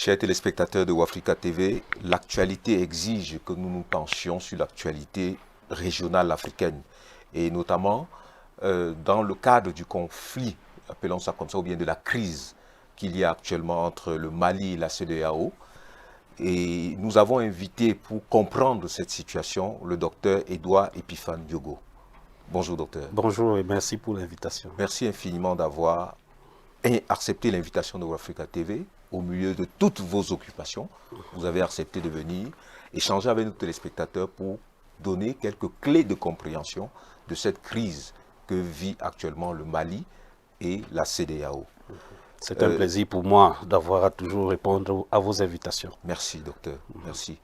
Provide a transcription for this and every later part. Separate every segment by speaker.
Speaker 1: Chers téléspectateurs de Wafrica TV, l'actualité exige que nous nous penchions sur l'actualité régionale africaine et notamment dans le cadre du conflit, appelons ça comme ça, ou bien de la crise qu'il y a actuellement entre le Mali et la CEDEAO. Et nous avons invité pour comprendre cette situation le docteur Edouard Epiphane Diogo. Bonjour docteur.
Speaker 2: Bonjour et merci pour l'invitation.
Speaker 1: Merci infiniment d'avoir accepté l'invitation de Wafrica TV. Au milieu de toutes vos occupations, vous avez accepté de venir échanger avec nos téléspectateurs pour donner quelques clés de compréhension de cette crise que vit actuellement le Mali et la CEDEAO.
Speaker 2: C'est un plaisir pour moi d'avoir à toujours répondre à vos invitations.
Speaker 1: Merci docteur, merci.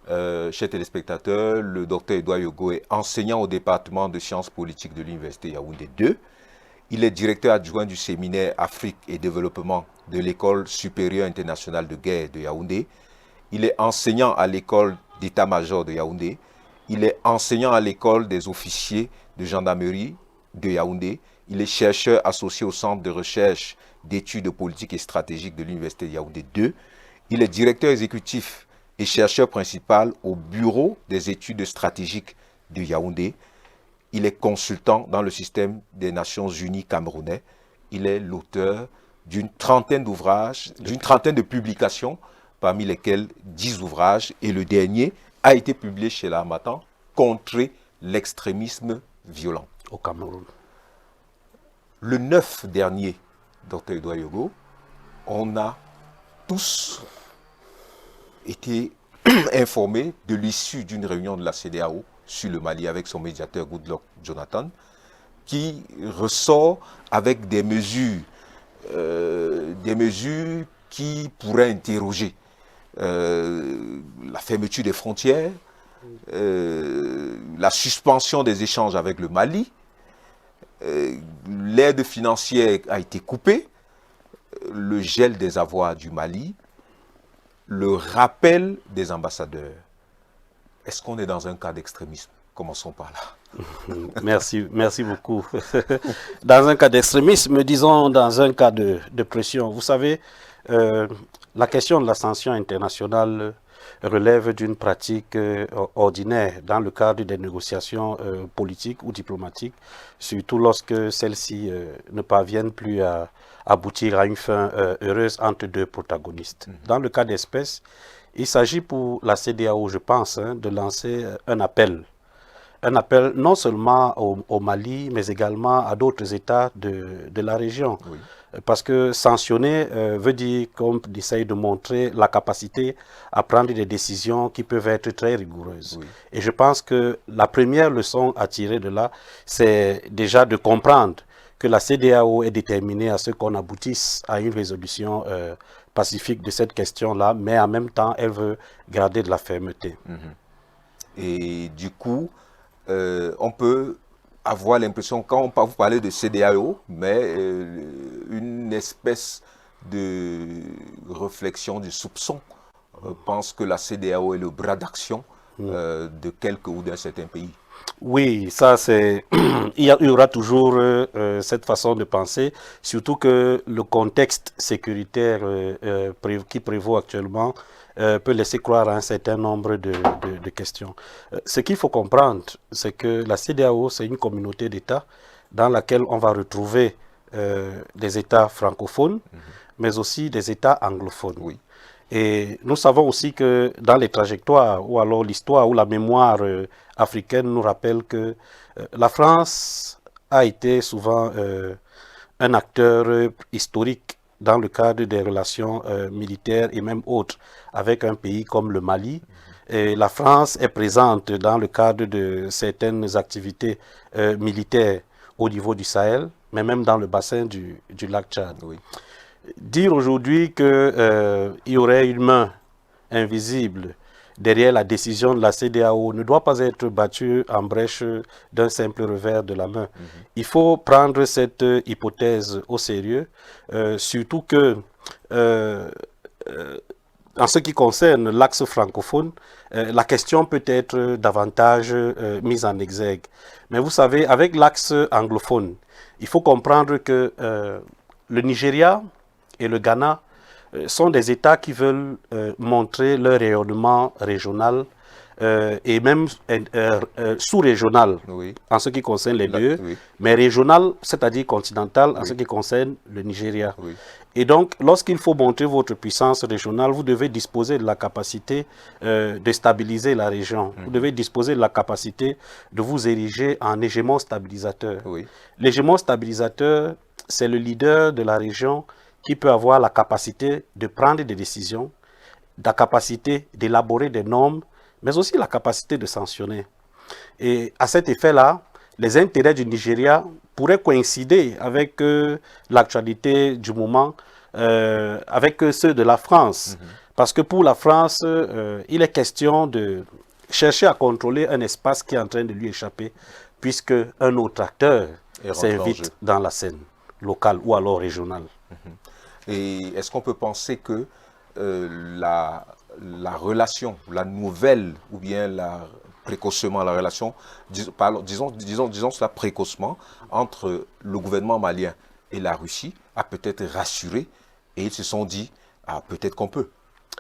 Speaker 1: Chers téléspectateurs, le docteur Edouard Diogo est enseignant au département de sciences politiques de l'Université Yaoundé 2. Il est directeur adjoint du séminaire Afrique et développement de l'École supérieure internationale de guerre de Yaoundé. Il est enseignant à l'école d'état-major de Yaoundé. Il est enseignant à l'école des officiers de gendarmerie de Yaoundé. Il est chercheur associé au Centre de recherche d'études politiques et stratégiques de l'Université Yaoundé 2. Il est directeur exécutif et chercheur principal au Bureau des études stratégiques de Yaoundé. Il est consultant dans le système des Nations Unies camerounais. Il est l'auteur d'une trentaine d'ouvrages, d'une trentaine de publications, parmi lesquelles 10 ouvrages. Et le dernier a été publié chez l'Harmattan, Contrer l'extrémisme violent.
Speaker 2: Au Cameroun.
Speaker 1: Le 9 dernier, Dr Edouard Diogo, on a tous été informés de l'issue d'une réunion de la CEDEAO sur le Mali avec son médiateur Goodluck Jonathan, qui ressort avec des mesures qui pourraient interroger la fermeture des frontières, la suspension des échanges avec le Mali, l'aide financière a été coupée, le gel des avoirs du Mali, le rappel des ambassadeurs. Est-ce qu'on est dans un cas d'extrémisme? Commençons par là.
Speaker 2: Merci beaucoup. Dans un cas d'extrémisme, disons dans un cas de pression. Vous savez, la question de la sanction internationale relève d'une pratique ordinaire dans le cadre des négociations politiques ou diplomatiques, surtout lorsque celles-ci ne parviennent plus à aboutir à une fin heureuse entre deux protagonistes. Dans le cas d'espèce, il s'agit pour la CEDEAO, je pense, de lancer un appel non seulement au Mali, mais également à d'autres États de la région. Oui. Parce que sanctionner veut dire qu'on essaye de montrer la capacité à prendre des décisions qui peuvent être très rigoureuses. Oui. Et je pense que la première leçon à tirer de là, c'est déjà de comprendre que la CEDEAO est déterminée à ce qu'on aboutisse à une résolution pacifique de cette question-là, mais en même temps, elle veut garder de la fermeté.
Speaker 1: Et du coup, on peut avoir l'impression, quand vous parlez de CEDEAO, mais une espèce de réflexion, de soupçon, pense que la CEDEAO est le bras d'action de quelques ou d'un certain pays.
Speaker 2: Oui, ça c'est... il y aura toujours cette façon de penser, surtout que le contexte sécuritaire qui prévaut actuellement peut laisser croire à un certain nombre de questions. Ce qu'il faut comprendre, c'est que la CEDEAO, c'est une communauté d'États dans laquelle on va retrouver des États francophones, mais aussi des États anglophones. Oui. Et nous savons aussi que dans les trajectoires, ou alors l'histoire ou la mémoire africaine nous rappelle que la France a été souvent un acteur historique dans le cadre des relations militaires et même autres avec un pays comme le Mali. Et la France est présente dans le cadre de certaines activités militaires au niveau du Sahel, mais même dans le bassin du lac Tchad. Oui. Dire aujourd'hui qu'il y aurait une main invisible derrière la décision de la CEDEAO ne doit pas être battue en brèche d'un simple revers de la main. Il faut prendre cette hypothèse au sérieux, surtout que en ce qui concerne l'axe francophone, la question peut être davantage mise en exergue. Mais vous savez, avec l'axe anglophone, il faut comprendre que le Nigeria et le Ghana sont des États qui veulent montrer leur rayonnement régional et même sous-régional
Speaker 1: Oui.
Speaker 2: en ce qui concerne les deux,
Speaker 1: Oui.
Speaker 2: mais régional, c'est-à-dire continental en
Speaker 1: Oui.
Speaker 2: ce qui concerne le Nigeria.
Speaker 1: Oui.
Speaker 2: Et donc, lorsqu'il faut montrer votre puissance régionale, vous devez disposer de la capacité de stabiliser la région. Vous devez disposer de la capacité de vous ériger en hégémon stabilisateur.
Speaker 1: Oui.
Speaker 2: L'hégémon stabilisateur, c'est le leader de la région qui peut avoir la capacité de prendre des décisions, la capacité d'élaborer des normes, mais aussi la capacité de sanctionner. Et à cet effet-là, les intérêts du Nigeria pourraient coïncider avec l'actualité du moment, avec ceux de la France. Parce que pour la France, il est question de chercher à contrôler un espace qui est en train de lui échapper, puisque un autre acteur s'invite dans la scène locale ou alors régionale.
Speaker 1: Et est-ce qu'on peut penser que la relation, la nouvelle, ou bien précocement la relation, disons cela précocement, entre le gouvernement malien et la Russie a peut-être rassuré, et ils se sont dit, ah, peut-être qu'on peut.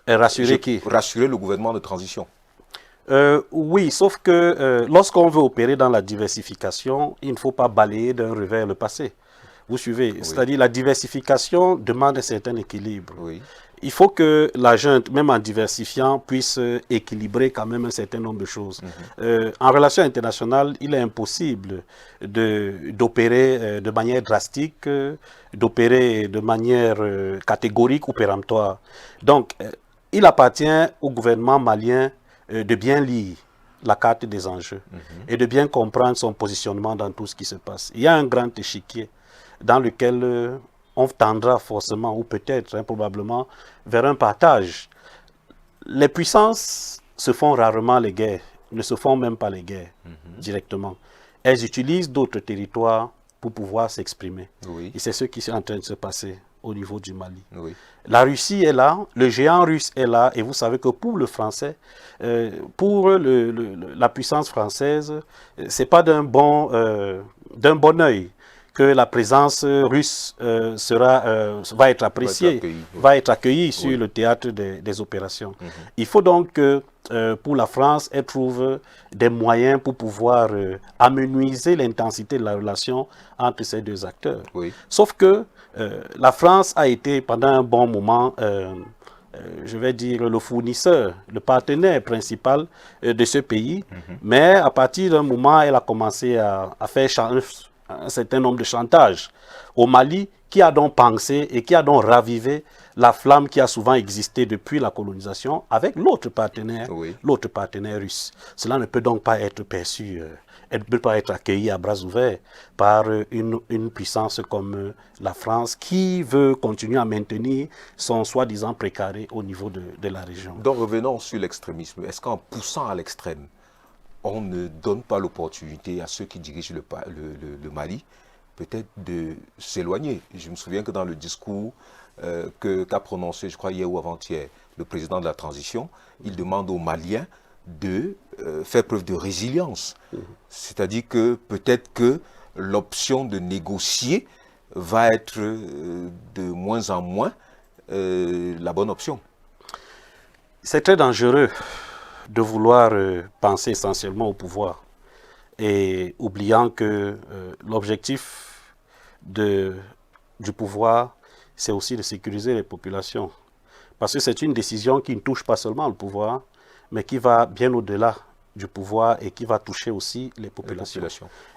Speaker 2: Et rassurer qui?
Speaker 1: Rassurer le gouvernement de transition.
Speaker 2: Oui, sauf que lorsqu'on veut opérer dans la diversification, il ne faut pas balayer d'un revers le passé. Vous suivez? Oui. C'est-à-dire la diversification demande un certain équilibre.
Speaker 1: Oui.
Speaker 2: Il faut que la junte, même en diversifiant, puisse équilibrer quand même un certain nombre de choses. En relation internationale, il est impossible d'opérer de manière drastique, d'opérer de manière catégorique ou péremptoire. Donc, il appartient au gouvernement malien de bien lire la carte des enjeux et de bien comprendre son positionnement dans tout ce qui se passe. Il y a un grand échiquier dans lequel on tendra forcément, ou peut-être, probablement, vers un partage. Les puissances se font rarement les guerres, ne se font même pas les guerres directement. Elles utilisent d'autres territoires pour pouvoir s'exprimer.
Speaker 1: Oui.
Speaker 2: Et c'est ce qui est en train de se passer au niveau du Mali.
Speaker 1: Oui.
Speaker 2: La Russie est là, le géant russe est là, et vous savez que pour le français, pour la puissance française, c'est pas d'un bon œil que la présence russe va être appréciée, va être accueillie sur le théâtre des opérations. Il faut donc que pour la France, elle trouve des moyens pour pouvoir amenuiser l'intensité de la relation entre ces deux acteurs.
Speaker 1: Oui.
Speaker 2: Sauf que la France a été pendant un bon moment, je vais dire, le fournisseur, le partenaire principal de ce pays, mais à partir d'un moment, elle a commencé à faire un certain nombre de chantages au Mali, qui a donc pensé et qui a donc ravivé la flamme qui a souvent existé depuis la colonisation avec l'autre partenaire russe. Cela ne peut donc pas être perçu, elle ne peut pas être accueillie à bras ouverts par une puissance comme la France qui veut continuer à maintenir son soi-disant précaré au niveau de la région.
Speaker 1: Donc revenons sur l'extrémisme. Est-ce qu'en poussant à l'extrême, on ne donne pas l'opportunité à ceux qui dirigent le Mali peut-être de s'éloigner? Je me souviens que dans le discours qu'a prononcé, je crois hier ou avant-hier, le président de la transition, il demande aux Maliens de faire preuve de résilience. C'est-à-dire que peut-être que l'option de négocier va être de moins en moins la bonne option.
Speaker 2: C'est très dangereux de vouloir penser essentiellement au pouvoir et oubliant que l'objectif du pouvoir, c'est aussi de sécuriser les populations. Parce que c'est une décision qui ne touche pas seulement le pouvoir, mais qui va bien au-delà du pouvoir et qui va toucher aussi les populations.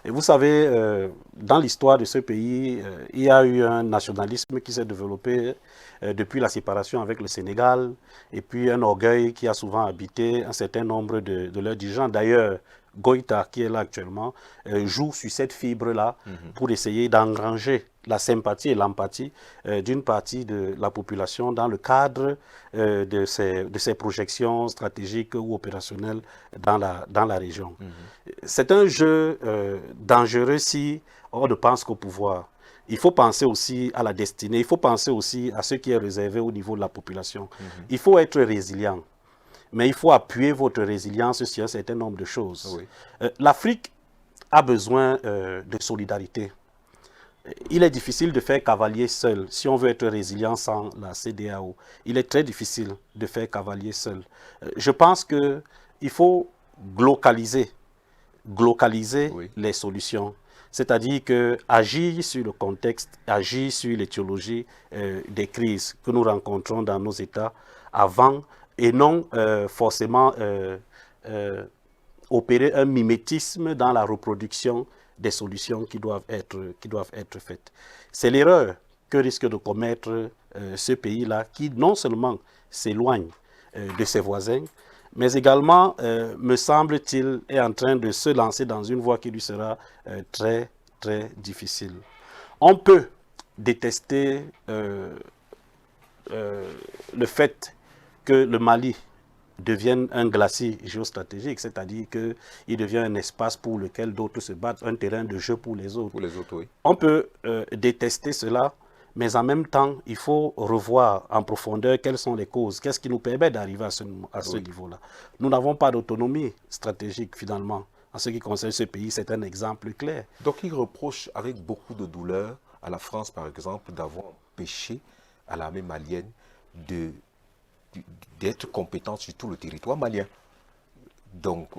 Speaker 2: Et vous savez, dans l'histoire de ce pays, il y a eu un nationalisme qui s'est développé depuis la séparation avec le Sénégal, et puis un orgueil qui a souvent habité un certain nombre de leurs dirigeants. D'ailleurs, Goïta, qui est là actuellement, joue sur cette fibre-là pour essayer d'engranger la sympathie et l'empathie d'une partie de la population dans le cadre de ces projections stratégiques ou opérationnelles dans la région. C'est un jeu dangereux si on ne pense qu'au pouvoir. Il faut penser aussi à la destinée, il faut penser aussi à ce qui est réservé au niveau de la population. Il faut être résilient, mais il faut appuyer votre résilience sur un certain nombre de choses. L'Afrique a besoin de solidarité. il est difficile de faire cavalier seul. Si on veut être résilient sans la CEDEAO, il est très difficile de faire cavalier seul. Je pense qu'il faut globaliser
Speaker 1: Oui.
Speaker 2: les solutions. C'est-à-dire que agir sur le contexte, agir sur l'étiologie des crises que nous rencontrons dans nos États avant et non forcément opérer un mimétisme dans la reproduction des solutions qui doivent être faites. C'est l'erreur que risque de commettre ce pays-là qui non seulement s'éloigne de ses voisins, mais également, me semble-t-il, est en train de se lancer dans une voie qui lui sera très, très difficile. On peut détester le fait que le Mali devienne un glacis géostratégique, c'est-à-dire qu'il devient un espace pour lequel d'autres se battent, un terrain de jeu pour les autres.
Speaker 1: Pour les autres, oui.
Speaker 2: On peut détester cela, mais en même temps, il faut revoir en profondeur quelles sont les causes, qu'est-ce qui nous permet d'arriver à ce
Speaker 1: Oui.
Speaker 2: niveau-là. Nous n'avons pas d'autonomie stratégique, finalement. En ce qui concerne ce pays, c'est un exemple clair.
Speaker 1: Donc il reproche avec beaucoup de douleur à la France, par exemple, d'avoir empêché à l'armée malienne d'être compétente sur tout le territoire malien. Donc,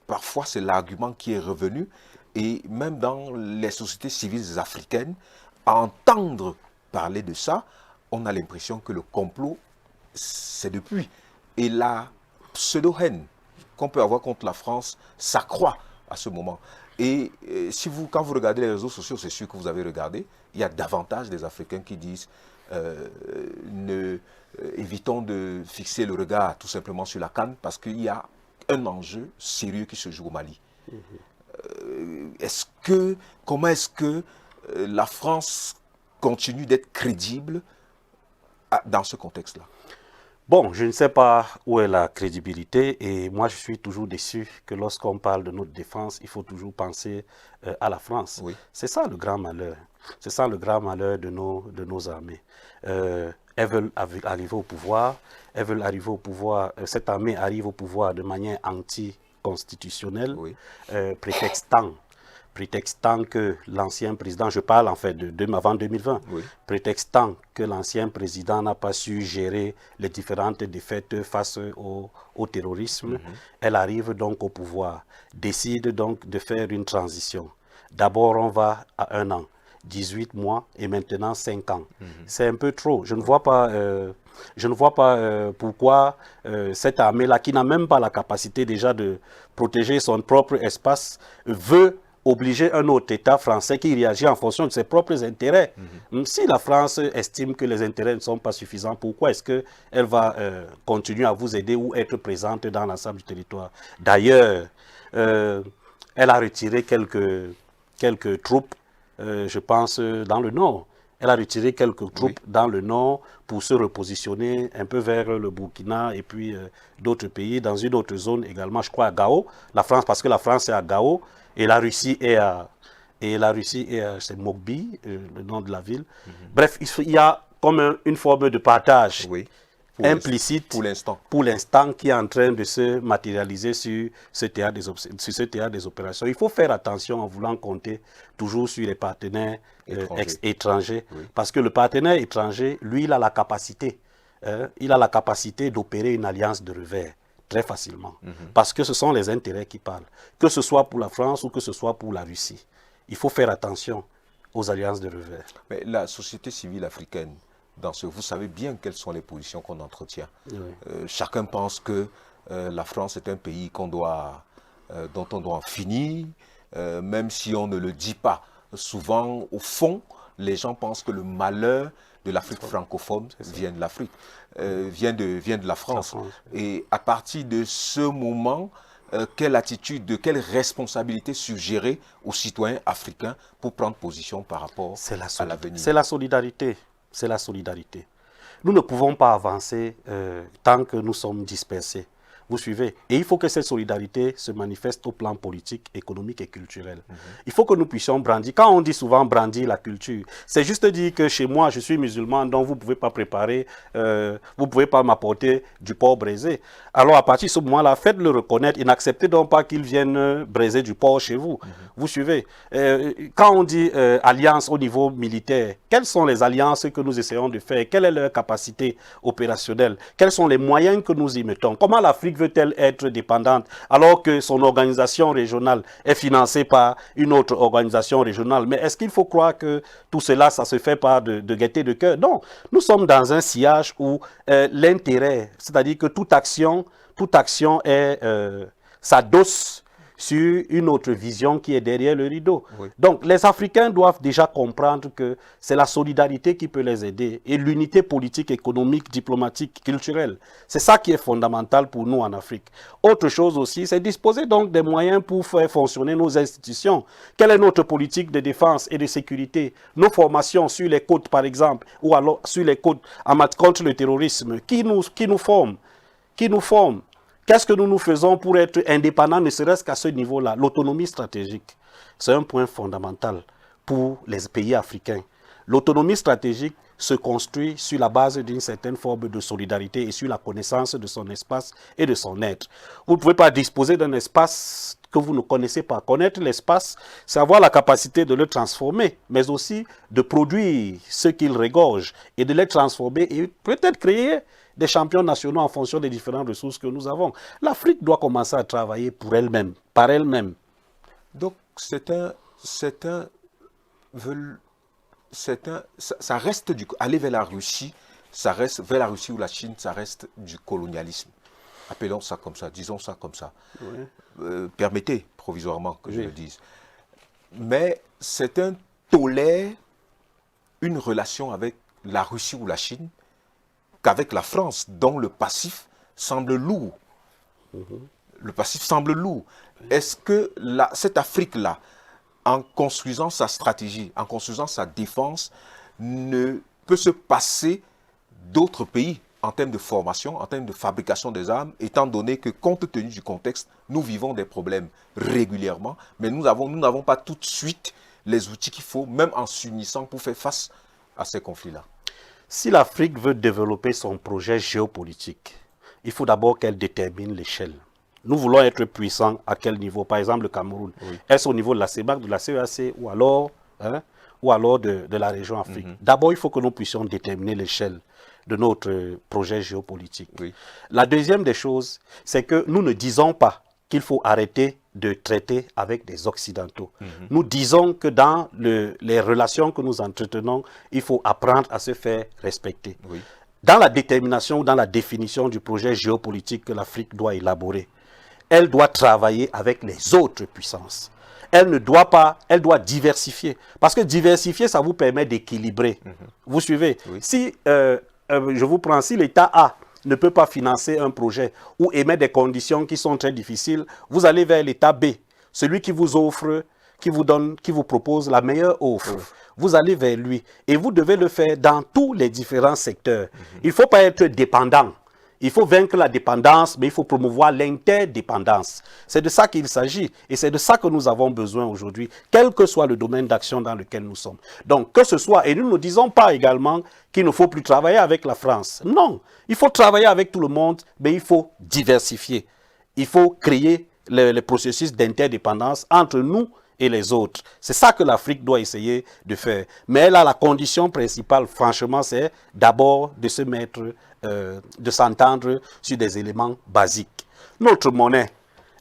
Speaker 1: parfois, c'est l'argument qui est revenu. Et même dans les sociétés civiles africaines, à entendre parler de ça, on a l'impression que le complot, c'est depuis. Et la pseudo-haine qu'on peut avoir contre la France s'accroît à ce moment. Et quand vous regardez les réseaux sociaux, c'est sûr que vous avez regardé, il y a davantage des Africains qui disent évitons de fixer le regard tout simplement sur la CAN parce qu'il y a un enjeu sérieux qui se joue au Mali. Comment est-ce que la France continue d'être crédible dans ce contexte-là?
Speaker 2: Bon, je ne sais pas où est la crédibilité et moi je suis toujours déçu que lorsqu'on parle de notre défense, il faut toujours penser à la France.
Speaker 1: Oui.
Speaker 2: C'est ça le grand malheur. C'est ça le grand malheur de nos armées. Elles veulent arriver au pouvoir. Elles veulent arriver au pouvoir. Cette armée arrive au pouvoir de manière anticonstitutionnelle,
Speaker 1: Oui.
Speaker 2: prétextant que l'ancien président, je parle en fait avant 2020,
Speaker 1: Oui.
Speaker 2: prétextant que l'ancien président n'a pas su gérer les différentes défaites face au terrorisme, elle arrive donc au pouvoir, décide donc de faire une transition. D'abord, on va à 1 an, 18 mois et maintenant 5 ans. C'est un peu trop. Je ne vois pas, pourquoi cette armée-là, qui n'a même pas la capacité déjà de protéger son propre espace, veut obliger un autre État français qui réagit en fonction de ses propres intérêts. Si la France estime que les intérêts ne sont pas suffisants, pourquoi est-ce qu'elle va continuer à vous aider ou être présente dans l'ensemble du territoire? D'ailleurs, elle a retiré quelques troupes, je pense, dans le nord. Elle a retiré quelques troupes dans le nord pour se repositionner un peu vers le Burkina et puis d'autres pays, dans une autre zone également, je crois à Gao. La France, parce que la France est à Gao et la Russie est à c'est Mokbi, le nom de la ville. Bref, il y a comme une forme de partage implicite pour l'instant qui est en train de se matérialiser sur ce théâtre des opérations. Il faut faire attention en voulant compter toujours sur les partenaires étrangers. Parce que le partenaire étranger, lui, il a la capacité. Il a la capacité d'opérer une alliance de revers très facilement. Parce que ce sont les intérêts qui parlent. Que ce soit pour la France ou que ce soit pour la Russie. Il faut faire attention aux alliances de revers.
Speaker 1: Mais la société civile africaine, vous savez bien quelles sont les positions qu'on entretient. Chacun pense que la France est un pays dont on doit en finir, même si on ne le dit pas. Souvent, au fond, les gens pensent que le malheur de l'Afrique francophone vient de l'Afrique, vient de la France. Et à partir de ce moment, quelle attitude, quelle responsabilité suggérer aux citoyens africains pour prendre position par rapport à l'avenir?
Speaker 2: C'est la solidarité. C'est la solidarité. Nous ne pouvons pas avancer tant que nous sommes dispersés. Vous suivez? Et il faut que cette solidarité se manifeste au plan politique, économique et culturel. Il faut que nous puissions brandir. Quand on dit souvent brandir la culture, c'est juste dire que chez moi, je suis musulman, donc vous ne pouvez pas préparer, vous ne pouvez pas m'apporter du porc braisé. Alors à partir de ce moment-là, faites-le reconnaître et n'acceptez donc pas qu'ils viennent braiser du porc chez vous. Vous suivez? Quand on dit alliance au niveau militaire, quelles sont les alliances que nous essayons de faire? Quelle est leur capacité opérationnelle? Quels sont les moyens que nous y mettons? Comment l'Afrique veut-elle être dépendante alors que son organisation régionale est financée par une autre organisation régionale? Mais est-ce qu'il faut croire que tout cela, ça se fait par de gaieté de cœur? Non, nous sommes dans un sillage où l'intérêt, c'est-à-dire que toute action est s'adosse sur une autre vision qui est derrière le rideau. Oui. Donc, les Africains doivent déjà comprendre que c'est la solidarité qui peut les aider et l'unité politique, économique, diplomatique, culturelle. C'est ça qui est fondamental pour nous en Afrique. Autre chose aussi, c'est disposer donc des moyens pour faire fonctionner nos institutions. Quelle est notre politique de défense et de sécurité? Nos formations sur les côtes, par exemple, ou alors sur les côtes contre le terrorisme. Qui nous forme? Qu'est-ce que nous faisons pour être indépendants, ne serait-ce qu'à ce niveau-là? L'autonomie stratégique, c'est un point fondamental pour les pays africains. L'autonomie stratégique se construit sur la base d'une certaine forme de solidarité et sur la connaissance de son espace et de son être. Vous ne pouvez pas disposer d'un espace que vous ne connaissez pas. Connaître l'espace, c'est avoir la capacité de le transformer, mais aussi de produire ce qu'il regorge et de les transformer et peut-être créer des champions nationaux en fonction des différentes ressources que nous avons. L'Afrique doit commencer à travailler pour elle-même, par elle-même.
Speaker 1: Donc, ça reste aller vers la Russie, ça reste vers la Russie ou la Chine, ça reste du colonialisme. Appelons ça comme ça, disons ça comme ça. Oui. Permettez provisoirement que je le dise. Mais certains tolèrent une relation avec la Russie ou la Chine qu'avec la France, dont le passif semble lourd. Le passif semble lourd. Est-ce que cette Afrique-là, en construisant sa stratégie, en construisant sa défense, ne peut se passer d'autres pays en termes de formation, en termes de fabrication des armes, étant donné que, compte tenu du contexte, nous vivons des problèmes régulièrement, mais nous n'avons pas tout de suite les outils qu'il faut, même en s'unissant pour faire face à ces conflits-là.
Speaker 2: Si l'Afrique veut développer son projet géopolitique, il faut d'abord qu'elle détermine l'échelle. Nous voulons être puissants à quel niveau? Par exemple, le Cameroun. Oui. Est-ce au niveau de la CEMAC, de la CEAC ou alors de la région Afrique? D'abord, il faut que nous puissions déterminer l'échelle de notre projet géopolitique. Oui. La deuxième des choses, c'est que nous ne disons pas qu'il faut arrêter de traiter avec des Occidentaux. Nous disons que dans les relations que nous entretenons, il faut apprendre à se faire respecter. Oui. Dans la détermination ou dans la définition du projet géopolitique que l'Afrique doit élaborer, elle doit travailler avec les autres puissances. Elle doit diversifier. Parce que diversifier, ça vous permet d'équilibrer. Vous suivez? Oui. Si, je vous prends, si l'État A ne peut pas financer un projet ou émet des conditions qui sont très difficiles, vous allez vers l'État B, celui qui vous offre, qui vous propose la meilleure offre. Vous allez vers lui et vous devez le faire dans tous les différents secteurs. Il ne faut pas être dépendant. Il faut vaincre la dépendance, mais il faut promouvoir l'interdépendance. C'est de ça qu'il s'agit et c'est de ça que nous avons besoin aujourd'hui, quel que soit le domaine d'action dans lequel nous sommes. Donc, que ce soit, et nous ne disons pas également qu'il ne faut plus travailler avec la France. Non, il faut travailler avec tout le monde, mais il faut diversifier. Il faut créer les processus d'interdépendance entre nous et les autres. C'est ça que l'Afrique doit essayer de faire. Mais elle a la condition principale, franchement, c'est d'abord de se mettre, de s'entendre sur des éléments basiques. Notre monnaie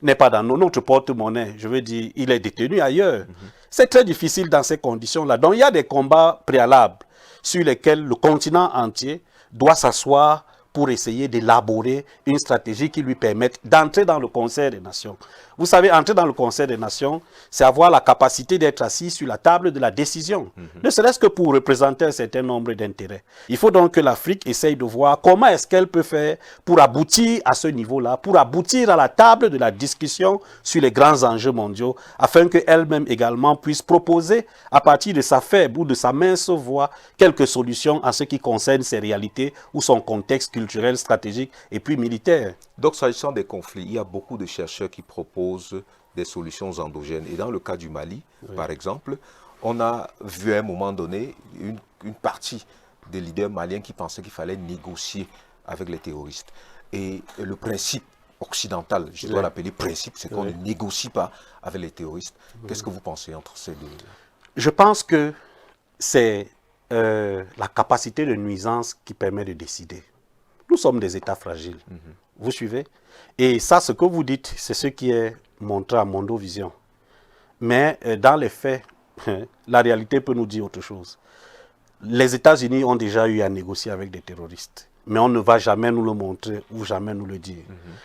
Speaker 2: n'est pas dans notre porte-monnaie, je veux dire, il est détenu ailleurs. C'est très difficile dans ces conditions-là. Donc il y a des combats préalables sur lesquels le continent entier doit s'asseoir pour essayer d'élaborer une stratégie qui lui permette d'entrer dans le concert des nations. Vous savez, entrer dans le concert des nations, c'est avoir la capacité d'être assis sur la table de la décision, ne serait-ce que pour représenter un certain nombre d'intérêts. Il faut donc que l'Afrique essaye de voir comment est-ce qu'elle peut faire pour aboutir à ce niveau-là, pour aboutir à la table de la discussion sur les grands enjeux mondiaux, afin qu'elle-même également puisse proposer, à partir de sa faible ou de sa mince voix, quelques solutions à ce qui concerne ses réalités ou son contexte culturel culturel, stratégique et puis militaire.
Speaker 1: Donc, s'agissant des conflits, il y a beaucoup de chercheurs qui proposent des solutions endogènes. Et dans le cas du Mali, par exemple, on a vu à un moment donné une partie des leaders maliens qui pensaient qu'il fallait négocier avec les terroristes. Et le principe occidental, je dois l'appeler principe, c'est qu'on ne négocie pas avec les terroristes. Qu'est-ce que vous pensez entre ces deux?
Speaker 2: Je pense que c'est la capacité de nuisance qui permet de décider. Nous sommes des États fragiles. Vous suivez? Et ça, ce que vous dites, c'est ce qui est montré à Mondovision. Mais dans les faits, la réalité peut nous dire autre chose. Les États-Unis ont déjà eu à négocier avec des terroristes. Mais on ne va jamais nous le montrer ou jamais nous le dire.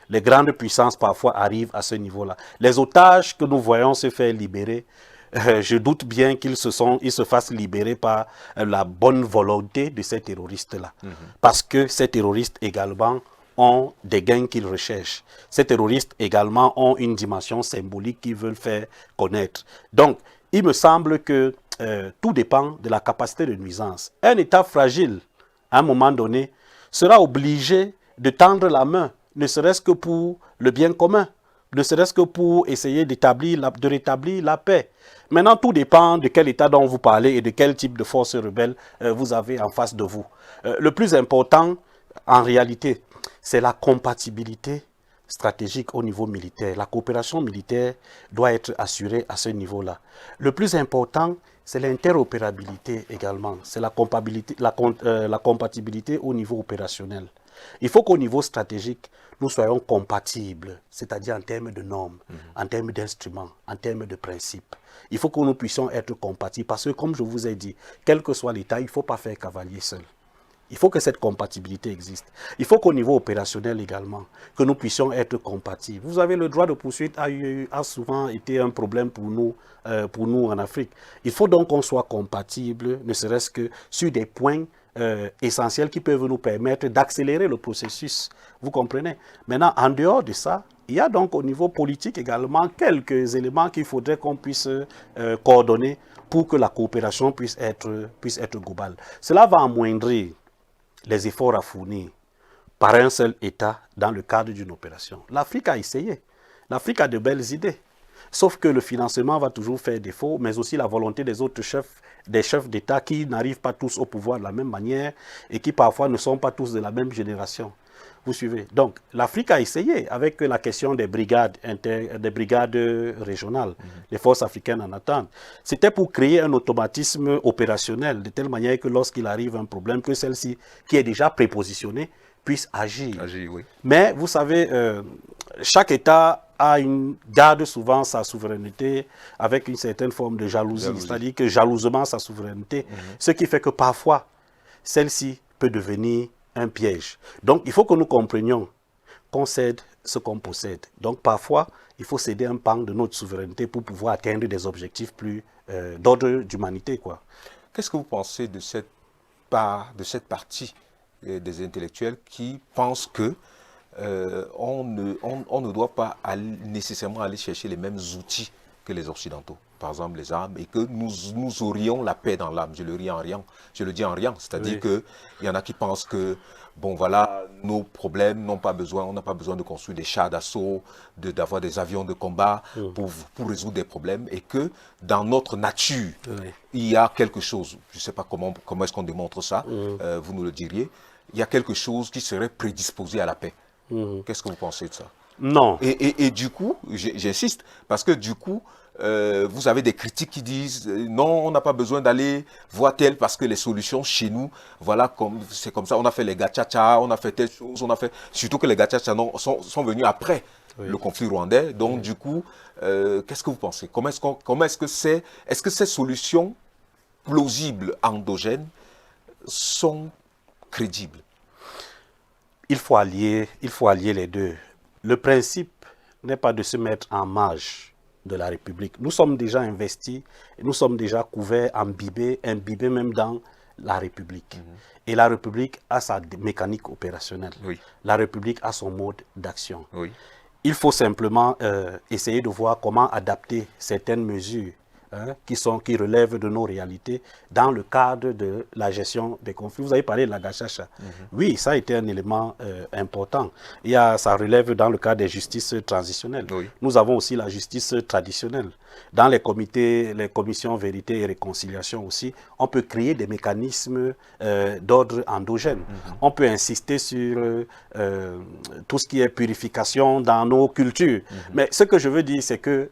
Speaker 2: Les grandes puissances parfois arrivent à ce niveau-là. Les otages que nous voyons se faire libérer, je doute bien qu'ils se fassent libérer par la bonne volonté de ces terroristes-là. Parce que ces terroristes également ont des gains qu'ils recherchent. Ces terroristes également ont une dimension symbolique qu'ils veulent faire connaître. Donc, il me semble que tout dépend de la capacité de nuisance. Un État fragile, à un moment donné, sera obligé de tendre la main, ne serait-ce que pour le bien commun, ne serait-ce que pour essayer de rétablir la paix. Maintenant, tout dépend de quel État dont vous parlez et de quel type de force rebelle vous avez en face de vous. Le plus important, en réalité, c'est la compatibilité stratégique au niveau militaire. La coopération militaire doit être assurée à ce niveau-là. Le plus important, c'est l'interopérabilité également. C'est la compatibilité au niveau opérationnel. Il faut qu'au niveau stratégique, nous soyons compatibles, c'est-à-dire en termes de normes, en termes d'instruments, en termes de principes. Il faut que nous puissions être compatibles parce que, comme je vous ai dit, quel que soit l'État, il ne faut pas faire cavalier seul. Il faut que cette compatibilité existe. Il faut qu'au niveau opérationnel également, que nous puissions être compatibles. Vous savez, le droit de poursuite a souvent été un problème pour nous en Afrique. Il faut donc qu'on soit compatible, ne serait-ce que sur des points essentiels qui peuvent nous permettre d'accélérer le processus. Vous comprenez? Maintenant, en dehors de ça, il y a donc au niveau politique également quelques éléments qu'il faudrait qu'on puisse coordonner pour que la coopération puisse être globale. Cela va amoindrir les efforts à fournir par un seul État dans le cadre d'une opération. L'Afrique a essayé. L'Afrique a de belles idées. Sauf que le financement va toujours faire défaut, mais aussi la volonté des autres chefs d'État qui n'arrivent pas tous au pouvoir de la même manière et qui parfois ne sont pas tous de la même génération. Vous suivez? Donc, l'Afrique a essayé avec la question des brigades régionales, les forces africaines en attente. C'était pour créer un automatisme opérationnel, de telle manière que lorsqu'il arrive un problème, que celle-ci, qui est déjà prépositionnée, puisse agir.
Speaker 1: Oui.
Speaker 2: Mais vous savez, chaque État garde souvent sa souveraineté avec une certaine forme de jalousie. C'est-à-dire que jalousement sa souveraineté, ce qui fait que parfois, celle-ci peut devenir un piège. Donc, il faut que nous comprenions qu'on cède ce qu'on possède. Donc, parfois, il faut céder un pan de notre souveraineté pour pouvoir atteindre des objectifs plus d'ordre d'humanité, quoi.
Speaker 1: Qu'est-ce que vous pensez de cette partie des intellectuels qui pensent que on ne doit pas nécessairement aller chercher les mêmes outils que les Occidentaux, par exemple les armes, et que nous aurions la paix dans l'âme. Je le dis en riant, c'est-à-dire qu'il y en a qui pensent que, bon voilà, nos problèmes on n'a pas besoin de construire des chars d'assaut, d'avoir des avions de combat pour résoudre des problèmes, et que dans notre nature, il y a quelque chose, je ne sais pas comment est-ce qu'on démontre ça, vous nous le diriez, il y a quelque chose qui serait prédisposé à la paix. Qu'est-ce que vous pensez de ça?
Speaker 2: Non.
Speaker 1: Et du coup, j'insiste, parce que du coup, vous avez des critiques qui disent non, on n'a pas besoin d'aller voir tel parce que les solutions chez nous, voilà, c'est comme ça, on a fait les gachacha, on a fait telle chose, surtout que les gachacha sont venus après le conflit rwandais. Donc du coup, qu'est-ce que vous pensez? Est-ce que ces solutions plausibles endogènes sont crédibles?
Speaker 2: Il faut allier les deux. Le principe n'est pas de se mettre en marge de la République. Nous sommes déjà investis, et nous sommes déjà couverts, imbibés même dans la République. Et la République a sa mécanique opérationnelle. La République a son mode d'action. Il faut simplement essayer de voir comment adapter certaines mesures qui relèvent de nos réalités dans le cadre de la gestion des conflits. Vous avez parlé de la gachacha. Oui, ça a été un élément important. Ça relève dans le cadre des justices transitionnelles.
Speaker 1: Oui.
Speaker 2: Nous avons aussi la justice traditionnelle. Dans les commissions vérité et réconciliation aussi, on peut créer des mécanismes d'ordre endogène. On peut insister sur tout ce qui est purification dans nos cultures. Mais ce que je veux dire, c'est que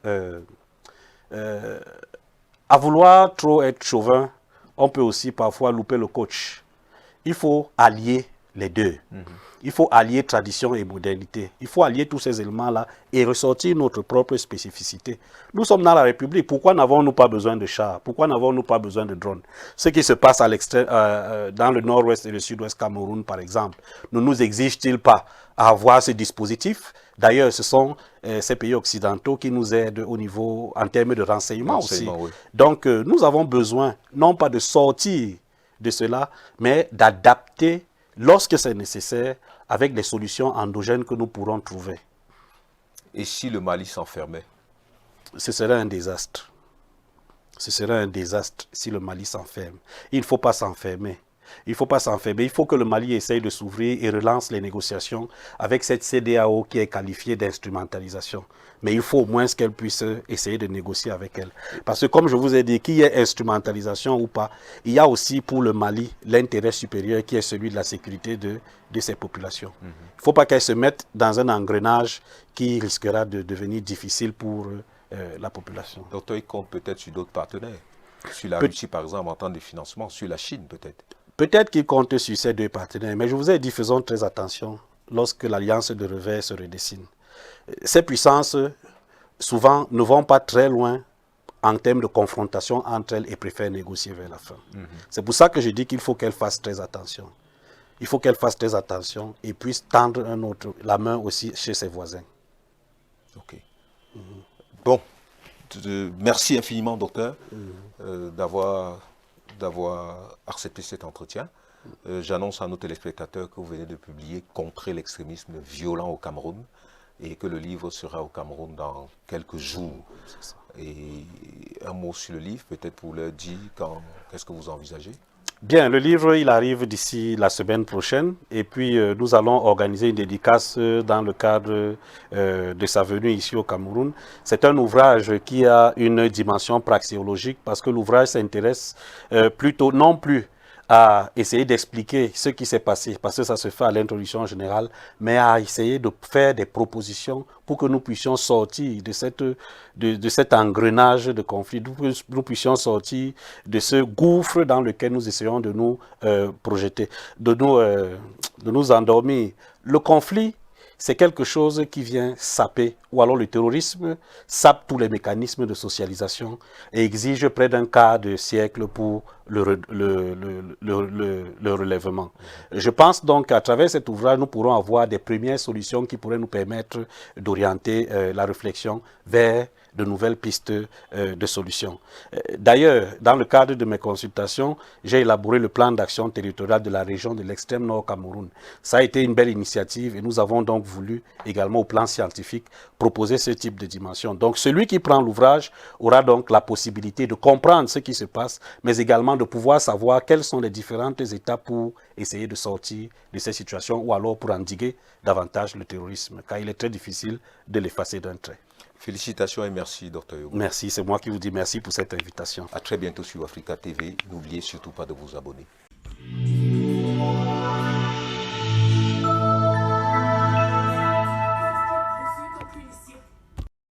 Speaker 2: à vouloir trop être chauvin, on peut aussi parfois louper le coach. Il faut allier les deux. Il faut allier tradition et modernité. Il faut allier tous ces éléments-là et ressortir notre propre spécificité. Nous sommes dans la République. Pourquoi n'avons-nous pas besoin de chars? Pourquoi n'avons-nous pas besoin de drones? Ce qui se passe à dans le nord-ouest et le sud-ouest Cameroun, par exemple, ne nous exige-t-il pas à avoir ce dispositif? D'ailleurs, ce sont ces pays occidentaux qui nous aident au niveau, en termes de renseignement aussi. Oui. Donc, nous avons besoin, non pas de sortir de cela, mais d'adapter, lorsque c'est nécessaire, avec des solutions endogènes que nous pourrons trouver.
Speaker 1: Et si le Mali s'enfermait?
Speaker 2: Ce serait un désastre. Ce serait un désastre si le Mali s'enferme. Il ne faut pas s'enfermer. Il ne faut pas s'enfermer. Il faut que le Mali essaye de s'ouvrir et relance les négociations avec cette CEDEAO qui est qualifiée d'instrumentalisation. Mais il faut au moins qu'elle puisse essayer de négocier avec elle. Parce que comme je vous ai dit, qu'il y ait instrumentalisation ou pas, il y a aussi pour le Mali l'intérêt supérieur qui est celui de la sécurité de ces populations. Il ne faut pas qu'elles se mettent dans un engrenage qui risquera de devenir difficile pour la population.
Speaker 1: Docteur, il compte peut-être sur d'autres partenaires, sur la Russie par exemple en termes de financement, sur la Chine peut-être.
Speaker 2: Peut-être qu'il compte sur ces deux partenaires, mais je vous ai dit, faisons très attention lorsque l'alliance de revers se redessine. Ces puissances, souvent, ne vont pas très loin en termes de confrontation entre elles et préfèrent négocier vers la fin. C'est pour ça que je dis qu'il faut qu'elles fassent très attention. Il faut qu'elles fassent très attention et puissent tendre la main aussi chez ses voisins.
Speaker 1: Ok. Bon, merci infiniment, docteur, d'avoir accepté cet entretien. J'annonce à nos téléspectateurs que vous venez de publier « Contrer l'extrémisme violent au Cameroun » et que le livre sera au Cameroun dans quelques jours. Et un mot sur le livre, peut-être pour leur dire qu'est-ce que vous envisagez?
Speaker 2: Bien, le livre, il arrive d'ici la semaine prochaine et puis nous allons organiser une dédicace dans le cadre de sa venue ici au Cameroun. C'est un ouvrage qui a une dimension praxéologique parce que l'ouvrage s'intéresse plutôt non plus à essayer d'expliquer ce qui s'est passé, parce que ça se fait à l'introduction générale, mais à essayer de faire des propositions pour que nous puissions sortir de cet engrenage de conflit, nous puissions sortir de ce gouffre dans lequel nous essayons de nous projeter, de nous endormir. Le conflit, c'est quelque chose qui vient saper, ou alors le terrorisme sape tous les mécanismes de socialisation et exige près d'un quart de siècle pour le relèvement. Je pense donc qu'à travers cet ouvrage, nous pourrons avoir des premières solutions qui pourraient nous permettre d'orienter la réflexion vers de nouvelles pistes de solutions. D'ailleurs, dans le cadre de mes consultations, j'ai élaboré le plan d'action territoriale de la région de l'extrême nord Cameroun. Ça a été une belle initiative et nous avons donc voulu également au plan scientifique proposer ce type de dimension. Donc celui qui prend l'ouvrage aura donc la possibilité de comprendre ce qui se passe, mais également de pouvoir savoir quelles sont les différentes étapes pour essayer de sortir de ces situations ou alors pour endiguer davantage le terrorisme, car il est très difficile de l'effacer d'un trait.
Speaker 1: Félicitations et merci, Dr Yogo.
Speaker 2: Merci, c'est moi qui vous dis merci pour cette invitation.
Speaker 1: À très bientôt sur Africa TV. N'oubliez surtout pas de vous abonner.